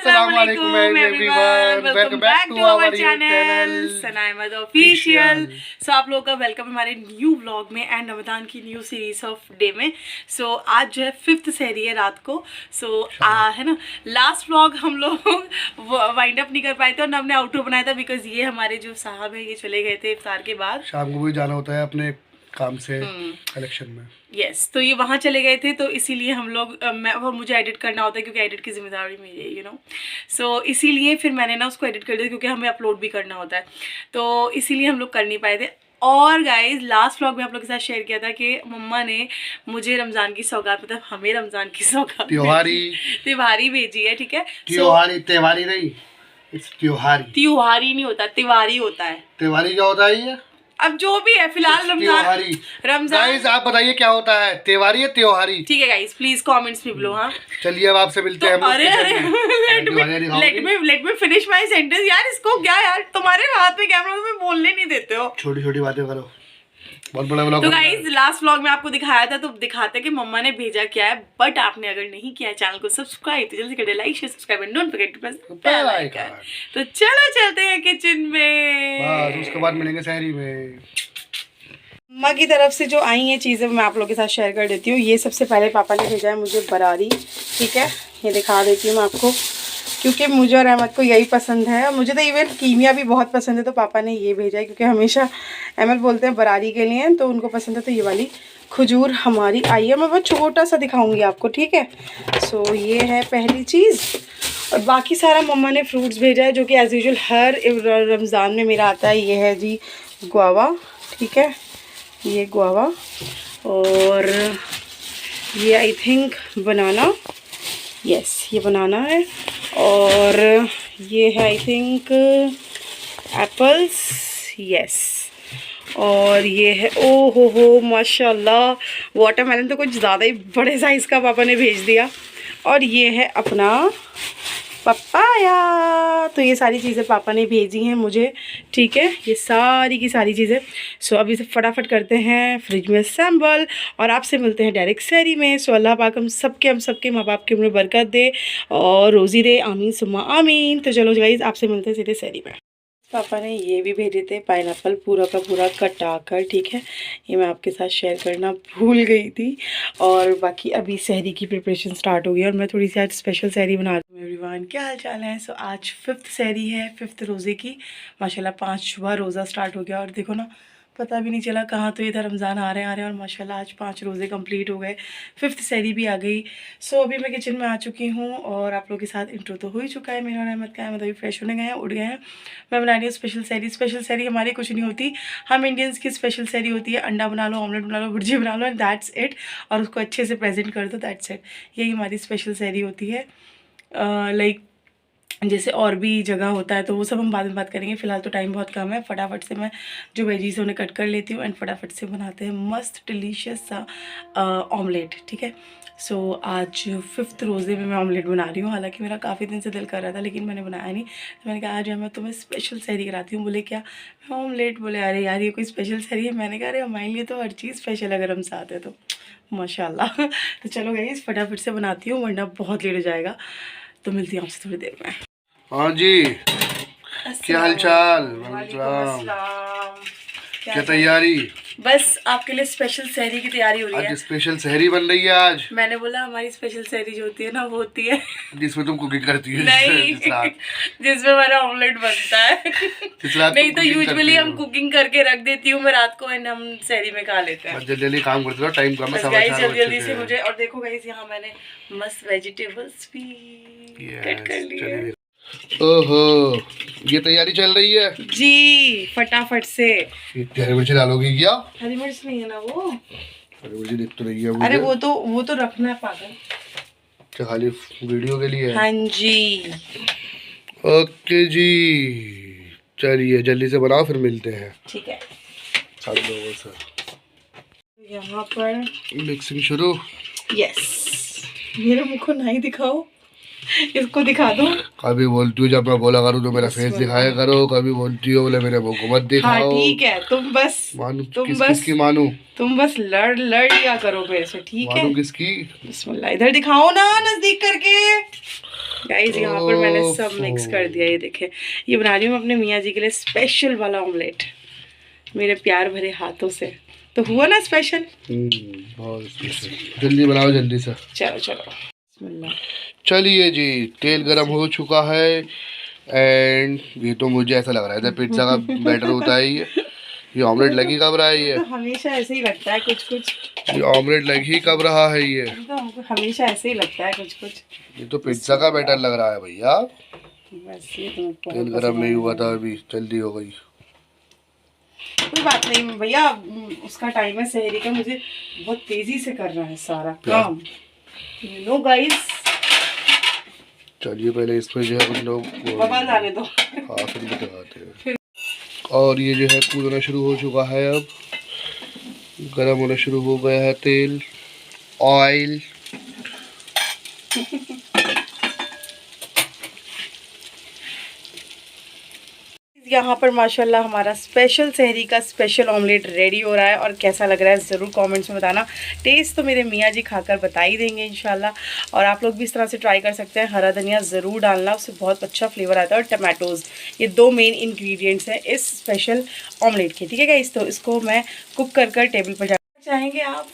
Assalamualaikum everyone, welcome back to our channel Sanaye Ahmed official. So आप लोगों का वेलकम हमारे न्यू व्लॉग में एंड रमजान की न्यू सीरीज ऑफ डे में। सो आज जो है 5th सहरी है रात को। सो है ना, लास्ट व्लॉग हम लोग वाइंड अप नहीं कर पाए थे और ना हमने आउटरो बनाया था बिकॉज ये हमारे जो साहब है ये चले गए थे इफ्तार के बाद। शाम को भी जाना होता है अपने काम से कलेक्शन में। यस तो ये वहाँ चले गए थे तो इसीलिए हम लोग वो मुझे एडिट करना होता है क्योंकि एडिट की जिम्मेदारी मेरी है, यू नो। सो इसीलिए फिर मैंने ना उसको एडिट कर दिया क्योंकि हमें अपलोड भी करना होता है, तो इसीलिए हम लोग कर नहीं पाए थे। और गाइज लास्ट व्लॉग में आप लोग के साथ शेयर किया था कि मम्मा ने मुझे रमज़ान की सौगात, मतलब हमें रमज़ान की सौगात त्योहारी भेजी है। ठीक है, त्योहारी नहीं, त्योहारी नहीं होता, तिवारी होता है। त्योहारी क्या होता है ये? अब जो भी है फिलहाल रमजान। गाइस आप बताइए क्या होता है, त्योहारी या त्योहारी? ठीक है गाइस प्लीज कमेंट्स में बोलो। हाँ चलिए अब आपसे मिलते हैं। Let me finish my sentence यार। इसको क्या यार, तुम्हारे हाथ में कैमरा तुम्हें बोलने नहीं देते हो, छोटी छोटी बातें करो, बहुत बड़ा व्लॉग। तो गाइस लास्ट व्लॉग में आपको दिखाया था तो दिखाते कि मम्मा ने भेजा क्या है, बट आपने अगर नहीं किया चैनल को सब्सक्राइब तो जल्दी कर दे, like share subscribe and don't forget to press bell icon. तो चलो चलते हैं किचन में, बस उसके बाद मिलेंगे सहरी में। मम्मा की तरफ से जो आई हैं चीज़ें मैं आप लोगों के साथ शेयर कर देती हूँ। ये सबसे पहले पापा ने भेजा है मुझे बरारी। ठीक है, ये दिखा देती हूँ मैं आपको क्योंकि मुझे और अहमद को यही पसंद है। मुझे तो इवन कीमिया भी बहुत पसंद है, तो पापा ने ये भेजा है क्योंकि हमेशा अहमद बोलते हैं बरारी के लिए तो उनको पसंद है। तो ये वाली खजूर हमारी आई है, मैं बहुत छोटा सा दिखाऊंगी आपको। ठीक है, सो ये है पहली चीज़। और बाकी सारा मम्मा ने फ्रूट्स भेजा है जो कि एज़ यूजुअल हर रमज़ान में मेरा आता है। ये है जी गुआवा, ठीक है, ये गुआवा, और ये आई थिंक बनाना, यस ये बनाना है, और ये है आई थिंक एप्पल्स, यस, और ये है ओ हो माशाल्लाह वाटरमेलन तो कुछ ज़्यादा ही बड़े साइज़ का पापा ने भेज दिया। और ये है अपना पपाया। तो ये सारी चीज़ें पापा ने भेजी हैं मुझे। ठीक है, ये सारी की सारी चीज़ें। सो अब इसे फटाफट करते हैं फ्रिज में असेंबल और आपसे मिलते हैं डायरेक्ट सहरी में। सो अल्लाह पाक हम सबके माँ बाप की उम्र बरकत दे और रोज़ी दे, आमीन सुम्मा आमीन। तो चलो गाइस आपसे मिलते हैं सीधे सहरी में। पापा ने ये भी भेजे थे पाइनएप्पल पूरा का पूरा कटा कर। ठीक है, ये मैं आपके साथ शेयर करना भूल गई थी। और बाकी अभी सहरी की प्रिपरेशन स्टार्ट हो गई और मैं थोड़ी सी आज स्पेशल सहरी बना रही हूँ। एवरीवन क्या हाल चाल है? सो आज 5th सहरी है, 5th रोज़े की। माशाल्लाह 5 सुबह रोज़ा स्टार्ट हो गया और देखो ना पता भी नहीं चला कहाँ तो इधर रमज़ान आ रहे हैं और माशाल्लाह आज 5 रोज़े कंप्लीट हो गए, 5th सहरी भी आ गई। सो अभी मैं किचन में आ चुकी हूँ और आप लोगों के साथ इंट्रो तो हो ही चुका है मेरा और अहमद का। अहमद अभी फ्रेश होने गए हैं, उठ गए हैं। मैं बना रही हूँ स्पेशल सहरी। स्पेशल सहरी हमारी कुछ नहीं होती, हम इंडियंस की स्पेशल सहरी होती है अंडा बना लो, ऑमलेट बना लो, भुर्जी बना लो एंड दैट्स इट, और उसको अच्छे से प्रेजेंट कर दो, दैट्स इट। यही हमारी स्पेशल सहरी होती है। लाइक जैसे और भी जगह होता है तो वो सब हम बाद में बात करेंगे, फिलहाल तो टाइम बहुत कम है। फटाफट से मैं जो वेजीज उन्हें कट कर लेती हूँ एंड फटाफट से बनाते हैं मस्त डिलीशियस सा ऑमलेट। ठीक है, सो आज 5th रोज़े में मैं ऑमलेट बना रही हूँ। हालांकि मेरा काफ़ी दिन से दिल कर रहा था लेकिन मैंने बनाया नहीं, तो मैंने कहा आज मैं तुम्हें स्पेशल सहरी कराती हूँ। बोले क्या ऑमलेट? बोले अरे यार ये कोई स्पेशल सहरी है? मैंने कहा अरे हमारे लिए तो हर चीज़ स्पेशल अगर हम साथ हैं तो माशाल्लाह। तो चलो गाइस फटाफट से बनाती हूँ वरना बहुत लेट हो जाएगा। तो मिलती हूँ आपसे थोड़ी देर में। हाँ जी, क्या हाल चाल? क्या तैयारी? बस आपके लिए स्पेशल सहरी की तैयारी हो रही है। आज स्पेशल सहरी बन रही है आज। मैंने बोला हमारी स्पेशल सहरी जो होती है ना वो होती है जिसमें तुम कुकिंग करती है। नहीं जिसमें हमारा ऑमलेट बनता है। नहीं तो यूजुअली हम कुकिंग करके रख देती हूँ मैं रात को एंड हम सहरी में खा लेते हैं। जल्दी काम करते हो, टाइम कम है। जल्दी से मुझे। और देखो गाइस यहाँ मैंने मस्त वेजिटेबल्स भी कट कर लिए। ओहो ये तैयारी चल रही है जी, फटाफट से। हरी मिर्च डालोगी क्या? हरी मिर्च नहीं है ना वो, हरी मिर्च दिख तो रही है। अरे वो तो रखना है पागल, क्या खाली वीडियो के लिए? हाँ जी। ओके जी, चलिए जल्दी से बनाओ फिर मिलते हैं। ठीक है, सब लोगों से यहाँ पर मिक्सिंग शुरू। यस, मेरे मुंह को नहीं दिखाओ, इसको दिखा दो। कभी बोलती हो जब मैं बोला करूँ तो मेरा फेस दिखाया करो, कभी बोलती हो बोले मेरे मुंह को मत दिखाओ। हाँ ठीक है, तुम बस किसकी मानू? तुम बस लड़ लिया करो मेरे से, ठीक है? मानू किसकी? बिस्मिल्लाह, इधर दिखाओ ना नजदीक करके। गाइस यहाँ पर मैंने सब मिक्स कर दिया। ये देखें, ये बना रही हूँ अपने मियाँ जी के लिए स्पेशल वाला ऑमलेट मेरे प्यार भरे हाथों से। तो हुआ ना स्पेशल। बहुत स्पेशल। जल्दी बनाओ जल्दी से। चलो चलो बिस्मिल्लाह। चलिए जी, तेल गरम हो चुका है एंड ये तो मुझे ऐसा लग रहा है जैसे पिज्जा का बैटर होता है ये ऑमलेट लगी कब रहा है ये? तो हमेशा ऐसे ही लगता है कुछ कुछ। ये ऑमलेट लगी कब रहा है ये? तो हमको हमेशा ऐसे ही लगता है कुछ कुछ। ये तो पिज्जा का बैटर लग रहा है भैया। बस ये तो तेल गरम नहीं हुआ था अभी, जल्दी हो गई। कोई बात नहीं भैया, उसका टाइम है सहरी का, मुझे बहुत तेजी से करना है सारा काम, यू नो गाइस। चलिए पहले इसमें जो है हम लोग बबल आने दो। हाँ फिर दिखाते हैं। और ये जो है कूदना शुरू हो चुका है, अब गरम होना शुरू हो गया है तेल, ऑयल। यहाँ पर माशाल्लाह हमारा स्पेशल सहरी का स्पेशल ऑमलेट रेडी हो रहा है और कैसा लग रहा है ज़रूर कमेंट्स में बताना। टेस्ट तो मेरे मियाँ जी खाकर बता ही देंगे इंशाल्लाह, और आप लोग भी इस तरह से ट्राई कर सकते हैं। हरा धनिया ज़रूर डालना, उससे बहुत अच्छा फ्लेवर आता है, और टमाटोज़, ये 2 मेन इंग्रेडिएंट्स हैं इस स्पेशल ऑमलेट के। ठीक है गाइस, तो इसको मैं कुक कर टेबल पर जाना चाहेंगे आप।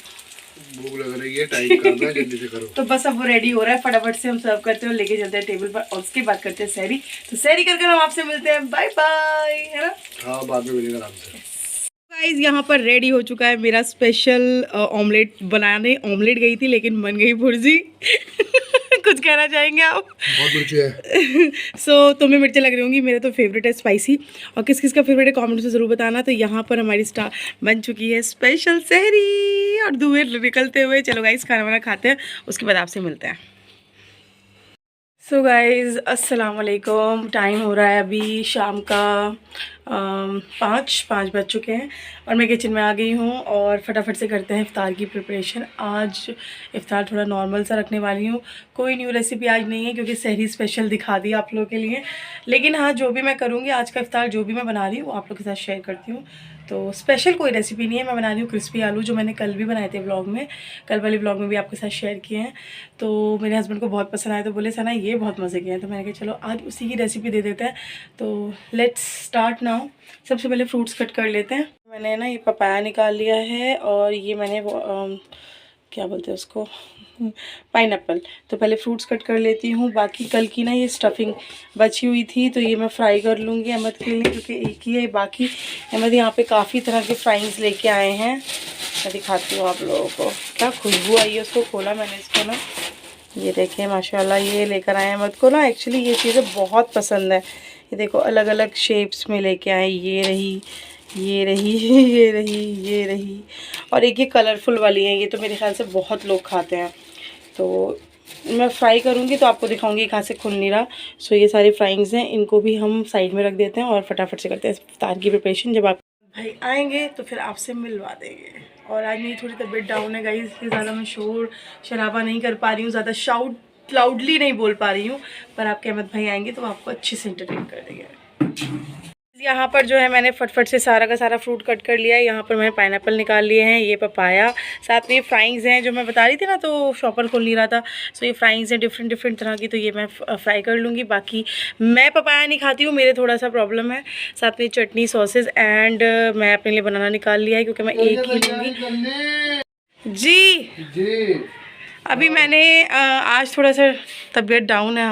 भूख लग रही है, टाइम करना है, जल्दी से करो। तो बस अब वो रेडी हो रहा है, फटाफट से हम सर्व करते हैं और लेके चलते हैं टेबल पर, और उसके बाद करते हैं सहरी। तो सहरी करके हम आपसे मिलते हैं, बाय बाय, है ना? हाँ बाद में मिलेगा आराम से। गाइस यहाँ पर रेडी हो चुका है मेरा स्पेशल ऑमलेट। बनाने ऑमलेट गई थी लेकिन बन गई भुर्जी। कुछ कहना चाहेंगे आप? बहुत मिर्ची है। सो तुम्हें मिर्ची लग रही होंगी, मेरे तो फेवरेट है स्पाइसी। और किस किस का फेवरेट है कमेंट में ज़रूर बताना। तो यहाँ पर हमारी स्टार बन चुकी है स्पेशल सहरी, और धुएं निकलते हुए। चलो गाइस खाना वाना खाते हैं, उसके बाद आपसे मिलते हैं। सो गाइज़ अस्सलाम वालेकुम। टाइम हो रहा है अभी शाम का 5 बज चुके हैं और मैं किचन में आ गई हूँ, और फटाफट से करते हैं इफ़्तार की प्रिपरेशन। आज इफ़्तार थोड़ा नॉर्मल सा रखने वाली हूँ, कोई न्यू रेसिपी आज नहीं है क्योंकि सहरी स्पेशल दिखा दी आप लोगों के लिए। लेकिन हाँ, जो भी मैं करूँगी आज का इफ़्तार, जो भी मैं बना रही हूँ वो आप लोगों के साथ शेयर करती हूँ। तो स्पेशल कोई रेसिपी नहीं है, मैं बना रही हूँ क्रिस्पी आलू, जो मैंने कल भी बनाए थे व्लॉग में, कल वाले व्लॉग में भी आपके साथ शेयर किए हैं। तो मेरे हस्बैंड को बहुत पसंद आए, तो बोले सना ये बहुत मज़े के हैं, तो मैंने कहा चलो आज उसी की रेसिपी दे देते हैं। तो लेट्स स्टार्ट नाउ। सबसे पहले फ्रूट्स कट कर लेते हैं। मैंने ना ये पपाया निकाल लिया है, और ये मैंने क्या बोलते हैं उसको, पाइनएप्पल। तो पहले फ्रूट्स कट कर लेती हूँ। बाकी कल की ना ये स्टफिंग बची हुई थी, तो ये मैं फ्राई कर लूँगी अहमद के लिए, क्योंकि एक ही है। बाकी अहमद यहाँ पे काफ़ी तरह के फ्राइंग्स लेके आए हैं, मैं दिखाती हूँ आप लोगों को। क्या खुशबू आई है, उसको खोला मैंने इसको ना, ये देखें माशाल्लाह ये लेकर आए हैं। अहमद को ना एक्चुअली ये चीज़ें बहुत पसंद है। ये देखो अलग अलग शेप्स में लेके आए, ये रही, ये रही, ये रही, ये रही, और एक ये कलरफुल वाली है। ये तो मेरे ख्याल से बहुत लोग खाते हैं। तो मैं फ्राई करूँगी तो आपको दिखाऊंगी, कहाँ से खुल नहीं रहा। सो ये सारे फ्राइंग्स हैं, इनको भी हम साइड में रख देते हैं और फटाफट से करते हैं इफ्तार की प्रिपरेशन। जब आप भाई आएंगे तो फिर आपसे मिलवा देंगे। और आज मेरी थोड़ी तबीयत डाउन है गाइस, इसलिए ज़्यादा मैं शोर शराबा नहीं कर पा रही हूँ, ज़्यादा शाउट लाउडली नहीं बोल पा रही हूँ। पर आपके अहमद भाई आएंगे तो आपको अच्छे से एंटरटेन कर देंगे। यहाँ पर जो है मैंने फटफट से सारा का सारा फ्रूट कट कर लिया है। यहाँ पर मैंने पाइनएप्पल निकाल लिए हैं, ये पपाया, साथ में ये फ्राइंग्स हैं जो मैं बता रही थी ना, तो शॉपर खोल नहीं रहा था। सो ये फ्राइंग्स हैं डिफरेंट तरह की, तो ये मैं फ्राई कर लूँगी। बाकी मैं पपाया नहीं खाती हूँ, मेरे थोड़ा सा प्रॉब्लम है। साथ में चटनी सॉसेज एंड मैं अपने लिए बनाना निकाल लिया है क्योंकि मैं एक ही लूँगी। जी अभी मैंने आज थोड़ा सा तबीयत डाउन है,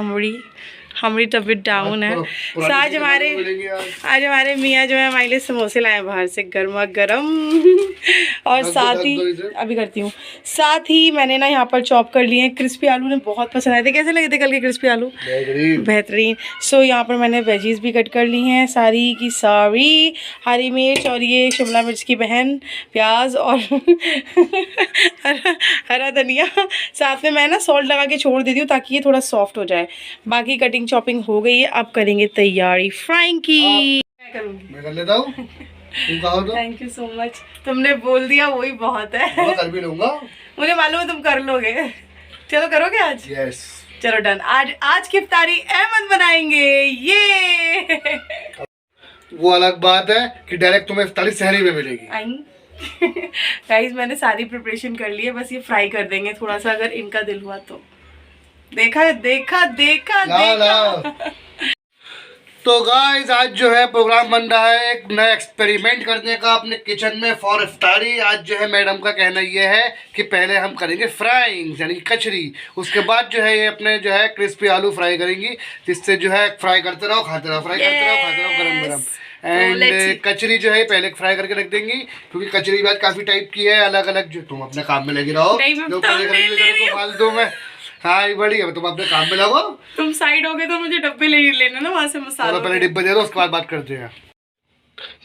हमारी तबीयत डाउन है। तो आज हमारे मियाँ जो है हमारे लिए समोसे लाए बाहर से गर्मा गर्म। और साथ ही अभी करती हूँ, साथ ही मैंने ना यहाँ पर चॉप कर लिए हैं क्रिस्पी आलू, ने बहुत पसंद आए थे। कैसे लगे थे कल के क्रिस्पी आलू? बेहतरीन। सो यहाँ पर मैंने वेजीज भी कट कर ली हैं, सारी की सारी, हरी मिर्च और ये शिमला मिर्च की बहन, प्याज और हरा धनिया। साथ में मैं ना सॉल्ट लगा के छोड़ देती हूँ ताकि ये थोड़ा सॉफ्ट हो जाए। बाकी कटिंग चॉपिंग हो गई है, अब करेंगे तैयारी फ्राइंग की। मैं करूँगी, मैं कर लेता हूँ, तुम कहो तो। थैंक यू सो मच, तुमने बोल दिया वही बहुत है। मैं कर भी लूँगा, मुझे मालूम है तुम कर लोगे। चलो करोगे आज? यस चलो डन। आज की इफ्तारी अहमद बनाएंगे, ये वो अलग बात है कि डायरेक्ट तुम्हें इफ्तारी सहरी में मिलेगी। गाइस मैंने सारी प्रिपरेशन कर ली है, बस ये फ्राई कर देंगे थोड़ा सा, अगर इनका दिल हुआ तो। देखा देखा देखा लाओ देखा। लाओ। तो गाइस आज जो है प्रोग्राम बन रहा है एक नया एक्सपेरिमेंट करने का अपने किचन में फॉर इफ्तारी। आज जो है मैडम का कहना ये है कि पहले हम करेंगे फ्राइंग यानी कि कचरी, उसके बाद जो है ये अपने जो है क्रिस्पी आलू फ्राई करेंगी, जिससे जो है फ्राई करते रहो खाते रहो, फ्राई करते रहो खाते रहो गरम गरम। एंड कचरी जो है पहले फ्राई करके रख देंगी, क्योंकि कचरी भी आज काफ़ी टाइप की है अलग अलग। जो तुम अपने काम में लगे रहो, जो फालतू में। हाँ ये बड़ी है, तुम अपने काम में लगो। तुम साइड हो गए तो मुझे डब्बे ले लेना ना वहाँ से मसाला। पहले डिब्बे दे दो, उसके बाद बात करते हैं।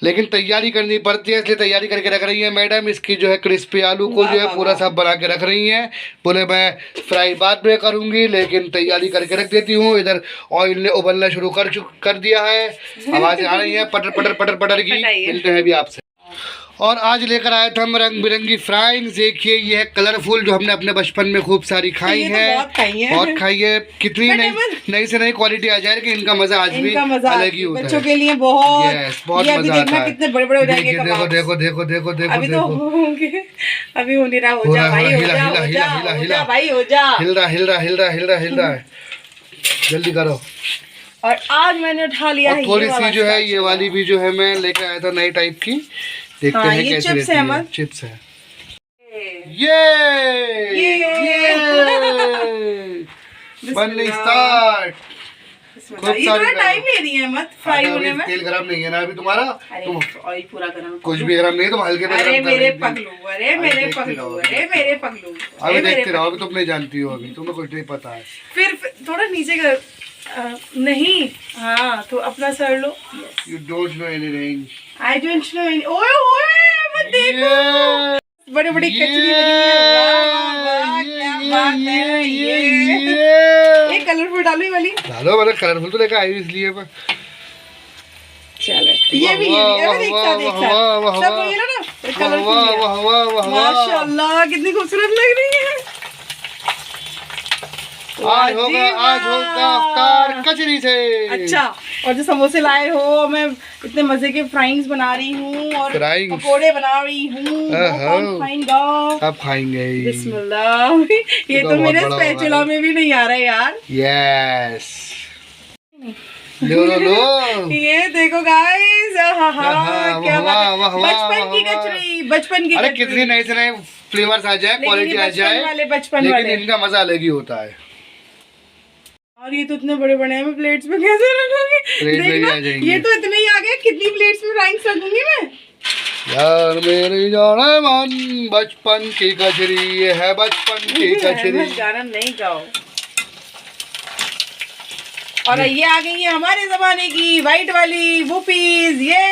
लेकिन तैयारी करनी पड़ती है, इसलिए तैयारी करके रख रही है मैडम। इसकी जो है क्रिस्पी आलू को जो है पूरा सब बना के रख रही हैं। बोले मैं फ्राई बाद में करूंगी, लेकिन तैयारी करके रख देती हूँ। इधर ऑयल ने उबलना शुरू कर दिया है, आवाज़ आ रही है पटर पटर पटर पटर की। मिलते हैं अभी आपसे। और आज लेकर आए थे हम रंग बिरंगी फ्राइंग। देखिए ये है कलरफुल, जो हमने अपने बचपन में खूब सारी खाई है, बहुत खाई है। कितनी नई से नई क्वालिटी आ जाए, लेकिन इनका मजा आज भी अलग ही होता है। बच्चों के लिए बहुत बहुत मजा आता है। कितने बड़े बड़े हो जाएंगे। देखो देखो देखो देखो देखो अभी तो होंगे, अभी हो नहीं रहा। हो जा भाई, हो जा, हो जा भाई, हो जा। हिल रहा हिल रहा हिल रहा हिल रहा हिल रहा है, जल्दी करो। और आज मैंने उठा लिया है थोड़ी सी जो है ये वाली भी जो है मैं लेकर आया था नई टाइप की। देखते हैं ये कैसी चिप्स रहती है। चिप्स है ये बनने स्टार्ट। इतना टाइम ले रही है मत फ्राई होने में। तेल गरम नहीं है ना अभी तुम्हारा? तुम ऑयल पूरा गरम, कुछ भी गरम नहीं, तुम हल्के में। अरे मेरे पगलू, अरे मेरे पगलू, अरे मेरे पगलू। अभी देखते रहो, अभी तुम नहीं जानती हो, अभी तुम्हें कुछ नहीं पता है। फिर थोड़ा नीचे कर। नहीं, हाँ तो अपना sir low. You don't know anything. I don't know any. ओए ओए मत देखो, बड़े बड़ी कचरी बनी है। वाह क्या बात है। ये कलरफुल डालो ये वाली। डालो, मतलब कलरफुल तो लेकर आई इसलिए मैं। चलो ये भी एक साथ सब ये ना कलरफुल। माशाल्लाह कितनी खूबसूरत लग रही है। आज होगा अफ्तार कचरी से। अच्छा, और जो समोसे लाए हो, मैं इतने मजे के फ्राइंग्स बना रही हूँ और पकोड़े बना रही हूँ। कौन खाएगा? आप खाएंगे। बिस्मिल्लाह। ये तो मेरे स्पैचुला में भी नहीं आ रहा है यार। यस लो ये देखो गाइस, क्या बचपन की कचरी, बचपन की। अरे कितनी नए से नए फ्लेवर्स आ जाए, क्वालिटी आ जाए, बचपन लेकिन इनका मजा अलग ही होता है। और ये तो इतने बड़े बड़े हैं, मैं प्लेट्स में कैसे रखूंगी? देखना ये तो इतने ही आ गए, कितनी प्लेट्स में फ्राइंग्स रखूंगी मैं यार। मेरी जाने मन बचपन की कचरी, ये है बचपन की कचरी। गाना नहीं गाओ। और ये आ गई है हमारे जमाने की वाइट वाली वूपीज। ये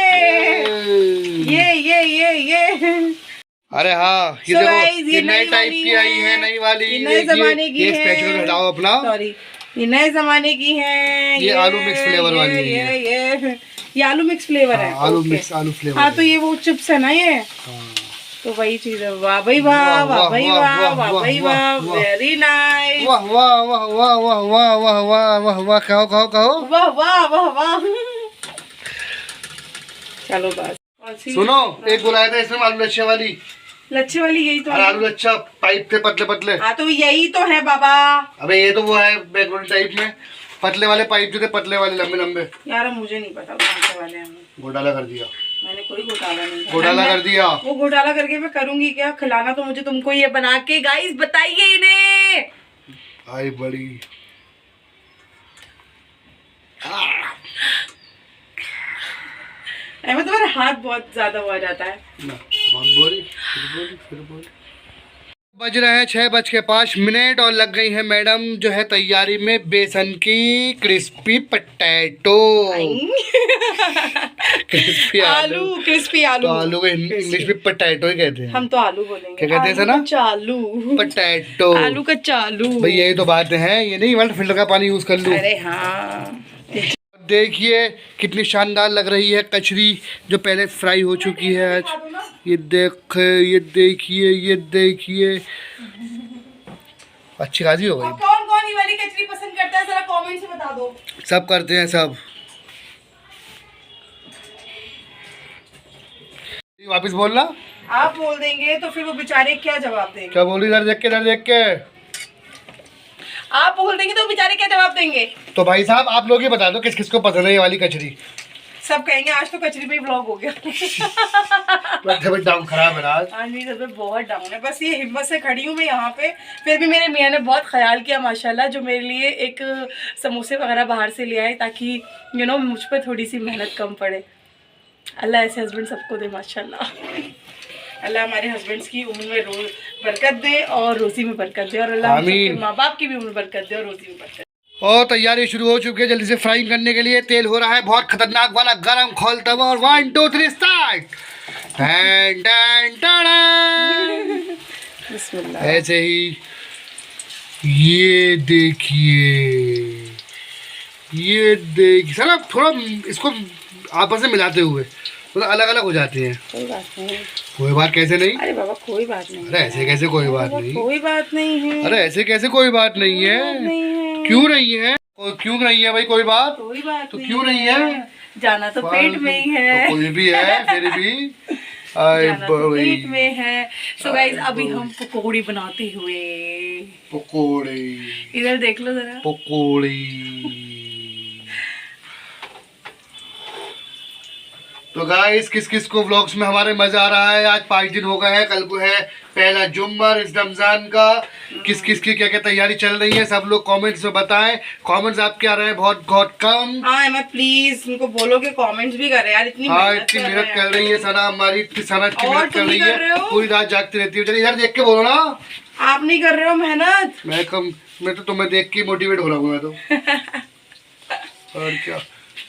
अरे हाँ, ये देखो ये नए टाइप की आई है, नई वाली, नए जमाने की है। स्पेशल हटाओ अपना। सॉरी, ये नए जमाने की है। ये आलू मिक्स फ्लेवर वाली है। ये आलू मिक्स फ्लेवर है। आलू मिक्स आलू फ्लेवर। हाँ तो ये वो चिप्स है ना ये। तो वही चीज है। वाह भाई वाह, वाह भाई वाह, वाह भाई वाह, वेरी नाइस। वाह वाह वाह वाह वाह वाह वाह वाह वाह वाह, कहो कहो कहो वाह वाह वाह वाह। चलो बस सुनो, एक बुलाया था इसमें आलू लच्छे वाली। लच्छे वाली यही तो है। आलू लच्छा पाइप थे पतले पतले। हाँ तो यही तो है बाबा। अबे ये तो वो है बैकग्राउंड टाइप में, पतले वाले पाइप जो थे, पतले वाले लंबे लंबे। यार मुझे नहीं पता कौन से वाले हैं। घोटाला कर दिया मैंने, कोई घोटाला नहीं। घोटाला कर दिया। वो घोटाला करके मैं करूंगी क्या? खिलाना तो मुझे तुमको ये बना के। गाइस बताइए इन्हें। आई बड़ी अहमद तुम्हारा हाथ बहुत ज्यादा हो जाता है ना। फिर बोली। बज रहे हैं 6:05 और लग गई है मैडम जो है तैयारी में बेसन की क्रिस्पी पटेटो। क्रिस्पी आलू, क्रिस्पी आलू। तो आलू को इंग्लिश में पटेटो ही कहते हैं। हम तो आलू बोलेंगे। क्या कहते हैं ना? चालू, पटेटो, आलू का चालू। भाई यही तो बात है, ये नहीं वर्ल्ड फिल्टर का पानी यूज कर लूं। अरे हाँ, देखिए कितनी शानदार लग रही है कचरी, जो पहले फ्राई हो चुकी है आज। ये देखिए अच्छी खासी हो गई। कौन कौन ये वाली कचरी पसंद करता है, जरा कमेंट से बता दो। सब करते हैं सब। वापस बोलना। आप बोल देंगे तो फिर वो बेचारे क्या जवाब देंगे? क्या बोली? इधर देख के आप बोल देंगे तो बेचारे क्या जवाब देंगे। तो भाई साहब आप लोग ही बता दो किस किस को पसंद है ये वाली कचरी। सब कहेंगे आज तो कचरी पे ही ब्लॉग हो गया। तबीयत डाउन खराब है आज। आज मेरी तबीयत बहुत डाउन है, बस ये हिम्मत से खड़ी हूँ मैं यहाँ पे। फिर भी मेरे मियाँ ने बहुत ख्याल किया माशाल्लाह, जो मेरे लिए एक समोसे वगैरह बाहर से ले आए ताकि मुझ पर थोड़ी सी मेहनत कम पड़े। अल्लाह ऐसे हस्बैंड सबको दे माशाल्लाह। अल्लाह हमारे हस्बैंड्स की उम्र में रोज बरकत दे और रोजी में बरकत दे, और अल्लाह हम माँ बाप की भी उम्र बरकत दे और रोजी में बरकत दे। और तैयारी शुरू हो चुकी है, जल्दी से फ्राइंग करने के लिए तेल हो रहा है बहुत खतरनाक वाला गरम। खोलता हुआ और 1 2 3 स्टार्ट। ऐसे ही ये देखिए सर, थोड़ा इसको आपस में मिलाते हुए मतलब अलग अलग हो जाते हैं। कोई बात नहीं। कोई बात कैसे नहीं? अरे बाबा कोई बात नहीं। अरे ऐसे कैसे कोई बात नहीं? कोई बात नहीं है। अरे ऐसे कैसे कोई बात नहीं है? क्यों नहीं है? क्यों नहीं है भाई कोई बात? कोई बात तो क्यों नहीं है? जाना तो पेट में ही है। तो कोई भी है फिर भी जाना तो पेट में है। सो गाइस अभी हम पकौड़ी बनाते हुए। पकौड़ी इधर देख लो जरा। पकौड़ी। तो गाइस किस किस को व्लॉग्स में हमारे मजा आ रहा है? आज 5 दिन हो गए हैं, कल को है पहला जुम्मर इस रमजान का। किस किस की क्या क्या तैयारी चल रही है सब लोग कमेंट्स में बताएं। कमेंट्स आपके आ रहे हैं बहुत बहुत कम। हाँ मैं प्लीज उनको बोलो कि कमेंट्स भी कर यार, इतनी इतनी मेहनत कर रही है सना हमारी, इतनी सना की मेहनत कर रही है, पूरी रात जागती रहती है। चलिए इधर देख के बोलो ना। आप नहीं कर रहे हो मेहनत? मैं तो तुम्हें देख के मोटिवेट हो रहा हूँ मैं तो। और क्या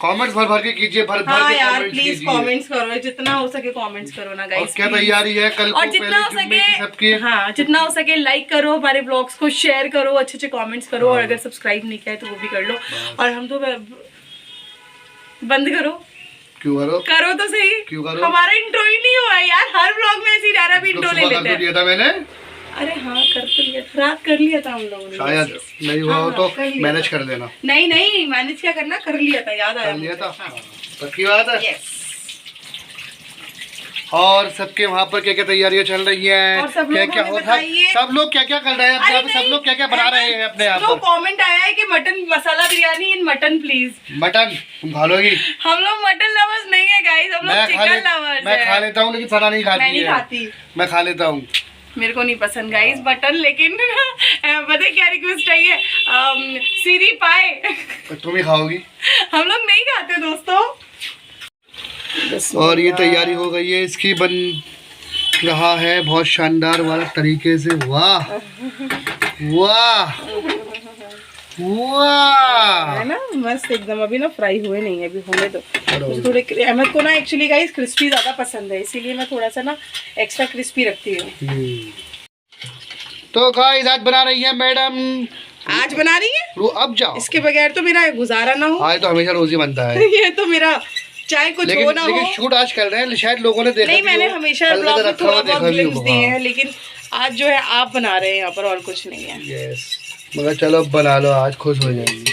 कमेंट्स भर भर के कीजिए, भर भर के यार प्लीज कमेंट्स करो, जितना हो सके कमेंट्स करो ना गाइस। क्या तैयारी है कल और जितना हो सके सबकी? हाँ जितना हो सके लाइक करो हमारे ब्लॉग्स को, शेयर करो, अच्छे अच्छे कमेंट्स करो, और अगर सब्सक्राइब नहीं किया है तो वो भी कर लो। और हम तो बंद करो। क्यों करो तो सही। क्यों करो? हमारा इंट्रो ही नहीं हुआ यार, हर ब्लॉग में ऐसे ही जा रहा है, इंट्रो ले लेते हैं। दिया था मैंने। अरे हाँ कर तो लिया, रात कर लिया था हम लोगों ने। शायद नहीं हुआ हो तो मैनेज कर लेना। नहीं मैनेज क्या करना, कर लिया था, याद आया। कर लिया था पक्की बात है। और सबके वहाँ पर क्या क्या तैयारियां चल रही हैं, क्या क्या हो रहा है, सब लोग क्या क्या कर रहे हैं, सब लोग क्या क्या बना रहे हैं अपने यहाँ पर। कमेंट आया है कि mutton masala biryani in mutton please. Mutton तुम खा लोगी? हम लोग मटन लवर्स नहीं है गाइस, हम लोग चिकन लवर्स हैं। मैं खा लेता हूँ लेकिन सना नहीं खाती है। नहीं खाती। मैं खा लेता हूँ, मेरे को नहीं पसंद गाइस मटन, लेकिन पता क्या रिक्वेस्ट चाहिए, सीरी पाए। तुम ही खाओगी? हम लोग नहीं खाते दोस्तों। और ये तैयारी हो गई है, इसकी बन रहा है बहुत शानदार वाला तरीके से। वाह वाह वाह, है ना मस्त एकदम। अभी ना फ्राई हुए नहीं है, अभी होने दो थोड़े। अहमद को ना एक्चुअली गाइस क्रिस्पी ज्यादा पसंद है, इसीलिए मैं थोड़ा सा ना एक्स्ट्रा क्रिस्पी रखती हूँ। तो गाइस आज बना रही है मैडम। आज बना रही है? अब जाओ, इसके बगैर तो मेरा गुजारा ना हो। आज तो हमेशा रोज ही बनता है। ये तो मेरा चाहे कुछ हो ना हो। लेकिन शूट आज कर रहे हैं, शायद लोगों ने देखा नहीं, मैंने हमेशा ब्लॉग में थोड़ा बहुत ग्लिम्स दिए हैं, लेकिन आज जो है आप बना रहे हैं यहाँ पर, और कुछ नहीं है। यस मगर चलो बना लो, आज खुश हो जाएंगी।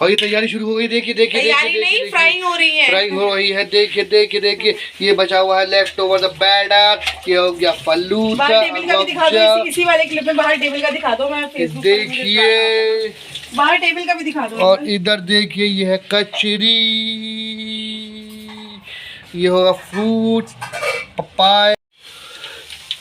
और ये तैयारी शुरू हो गई, देखिए नहीं फ्राइंग हो रही है, फ्राइंग हो रही है। देखिए ये बचा हुआ है लेफ्ट ओवर द बैटर, ये हो गया फलूदा। बाहर टेबल का भी दिखा दो, इसी वाले क्लिप में बाहर टेबल का दिखा दो। मैं फेसबुक पे देखिए बाहर टेबल का भी दिखा दो। और इधर देखिए ये है कचरी, ये होगा फ्रूट पपाया।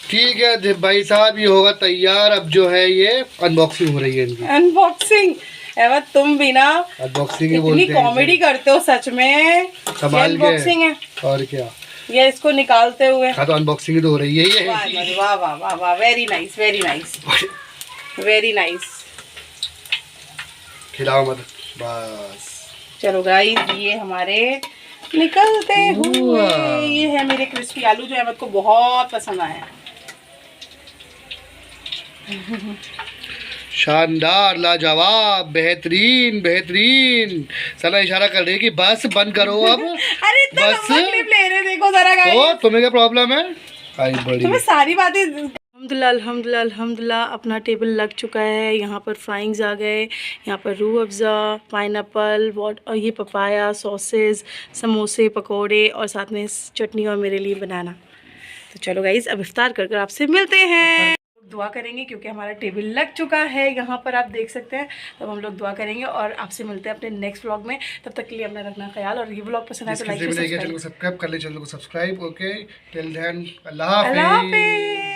ठीक है भाई साहब, ये होगा तैयार। अब जो है ये अनबॉक्सिंग हो रही है इनकी। अनबॉक्सिंग? एवं तुम भी ना अनबॉक्सिंग ही बोलते हैं, कॉमेडी करते हो सच में। अनबॉक्सिंग है और क्या, ये इसको निकालते हुए। हाँ तो अनबॉक्सिंग तो हो रही है ये। वाह वाह वाह वाह, very nice very nice very nice. खिलाओ मत बस। चलो गाइस ये हमारे निकलते हुए, ये है मेरे क्रिस्पी आलू जो अहमद को बहुत पसंद आया। शानदार, लाजवाब, बेहतरीन बेहतरीन। सना इशारा कर रही है कि बस बंद करो अब। अरे बस क्लिप ले रहे, देखो जरा गाइस। तो तुम्हें क्या प्रॉब्लम है? आई बड़ी तुम्हें सारी बातें। अल्हम्दुलिल्लाह अल्हम्दुलिल्लाह अल्हम्दुलिल्लाह, अपना टेबल लग चुका है। यहाँ पर फ्राइंग्स आ गए, यहाँ पर रूह अफ़ज़ा, पाइनएप्पल, और ये पपाया, सॉसेस, समोसे, पकोड़े, और साथ में चटनी, और मेरे लिए बनाना। तो चलो गाइस अब इफ्तार कर आपसे मिलते हैं। दुआ करेंगे क्योंकि हमारा टेबल लग चुका है यहाँ पर, आप देख सकते हैं। तब हम लोग दुआ करेंगे और आपसे मिलते हैं अपने नेक्स्ट व्लॉग में। तब तक के लिए अपना रखना ख्याल, और ये व्लॉग पसंद आए तो लाइक चैनल को सब्सक्राइब कर ले, चैनल को सब्सक्राइब। ओके, टिल देन अल्लाह अल्लाह हाफिज़। हाफिज़।